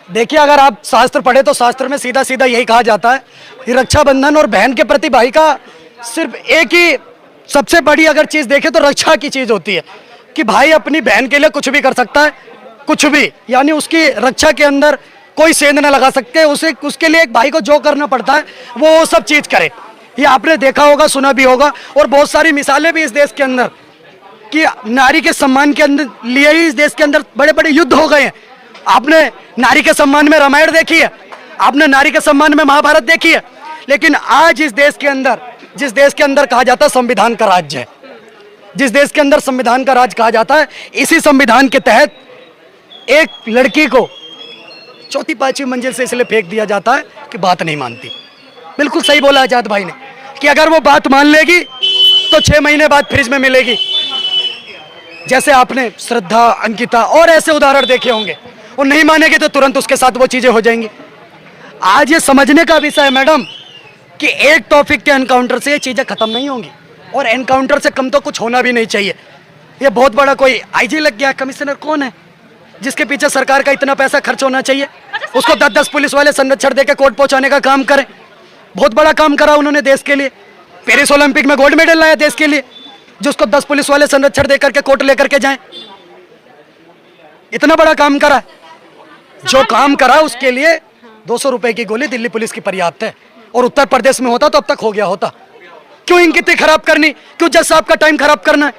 देखिए, अगर आप शास्त्र पढ़े तो शास्त्र में सीधा सीधा यही कहा जाता है कि रक्षाबंधन और बहन के प्रति भाई का सिर्फ एक ही सबसे बड़ी अगर चीज देखे तो रक्षा की चीज होती है कि भाई अपनी बहन के लिए कुछ भी कर सकता है, कुछ भी, यानी उसकी रक्षा के अंदर कोई सेंध न लगा सकते, उसे उसके लिए एक भाई को जो करना पड़ता है वो सब चीज करे। ये आपने देखा होगा, सुना भी होगा, और बहुत सारी मिसालें भी इस देश के अंदर कि नारी के सम्मान के अंदर लिए ही इस देश के अंदर बड़े बड़े युद्ध हो गए हैं। आपने नारी के सम्मान में रामायण देखी है, आपने नारी के सम्मान में महाभारत देखी है, लेकिन आज इस देश के अंदर, जिस देश के अंदर कहा जाता है संविधान का राज्य है, जिस देश के अंदर संविधान का राज कहा जाता है, इसी संविधान के तहत एक लड़की को चौथी पांचवी मंजिल से इसलिए फेंक दिया जाता है कि बात नहीं मानती। बिल्कुल सही बोला आजाद भाई ने कि अगर वो बात मान लेगी तो 6 महीने बाद फ्रिज में मिलेगी। जैसे आपने श्रद्धा, अंकिता और ऐसे उदाहरण देखे होंगे, वो नहीं मानेगी तो तुरंत उसके साथ वो चीजें हो जाएंगी। आज ये समझने का विषय है मैडम कि एक टॉपिक के एनकाउंटर से ये चीजें खत्म नहीं होंगी, और एनकाउंटर से कम तो कुछ होना भी नहीं चाहिए। ये बहुत बड़ा कोई आईजी लग गया, कमिश्नर कौन है जिसके पीछे सरकार का इतना पैसा खर्च होना चाहिए, उसको 10-10 पुलिस वाले संरक्षण देकर कोर्ट पहुंचाने का काम करें। बहुत बड़ा काम करा उन्होंने देश के लिए, पेरिस ओलंपिक में गोल्ड मेडल लाया देश के लिए, जिसको 10 पुलिस वाले संरक्षण देकर के कोर्ट लेकर के जाएं। इतना बड़ा काम करा, जो काम करा उसके लिए 200 रुपए की गोली दिल्ली पुलिस की पर्याप्त है, और उत्तर प्रदेश में होता तो अब तक हो गया होता। क्यों इंगित खराब करनी, क्यों जज साहब का टाइम खराब करना है,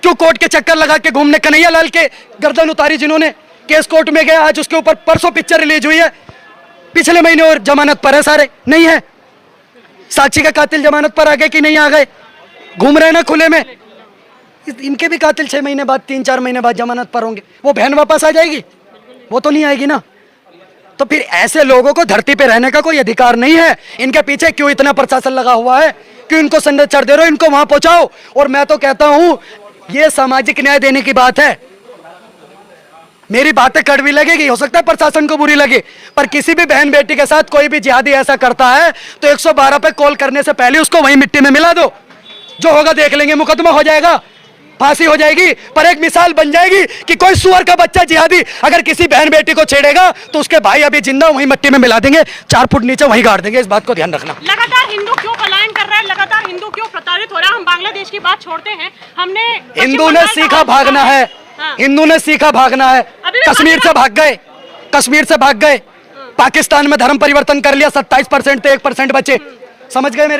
क्यों कोर्ट के चक्कर लगा के घूमने। कन्हैया लाल के गर्दन उतारी जिन्होंने, केस कोर्ट में गया, आज उसके ऊपर परसों पिक्चर रिलीज हुई है, पिछले महीने और जमानत पर है, सारे नहीं है। साक्षी का कातिल जमानत पर आ गए कि नहीं आ गए, घूम रहे ना खुले में। इनके भी कातिल 6 महीने बाद, 3-4 महीने बाद जमानत पर होंगे। वो बहन वापस आ जाएगी? वो तो नहीं आएगी ना। तो फिर ऐसे लोगों को धरती पे रहने का कोई अधिकार नहीं है। इनके पीछे क्यों इतना प्रशासन लगा हुआ है, क्यों इनको संरक्षण दे रहे हो, इनको वहां पहुंचाओ। और मैं तो कहता हूं ये सामाजिक न्याय देने की बात है। मेरी बातें कड़वी लगेगी, हो सकता है प्रशासन को बुरी लगे, पर किसी भी बहन बेटी के साथ कोई भी जिहादी ऐसा करता है तो 112 पे कॉल करने से पहले उसको वहीं मिट्टी में मिला दो। जो होगा देख लेंगे, मुकदमा हो जाएगा, फांसी हो जाएगी, पर एक मिसाल बन जाएगी कि कोई सुअर का बच्चा जिहादी अगर किसी बहन बेटी को छेड़ेगा तो उसके भाई अभी जिंदा वहीं मिट्टी में मिला देंगे, 4 फुट नीचे वहीं गाड़ देंगे। इस बात को ध्यान रखना। लगातार हिंदू क्यों पलायन कर रहा है, लगातार हिंदू क्यों प्रताड़ित हो रहा है? हम बांग्लादेश की बात छोड़ते हैं, हमने हिंदू ने सीखा भागना है, हिंदू ने सीखा भागना है। कश्मीर से भाग गए, कश्मीर से भाग गए, पाकिस्तान में धर्म परिवर्तन कर लिया, 27% थे, 1% बचे। समझ गए मेरे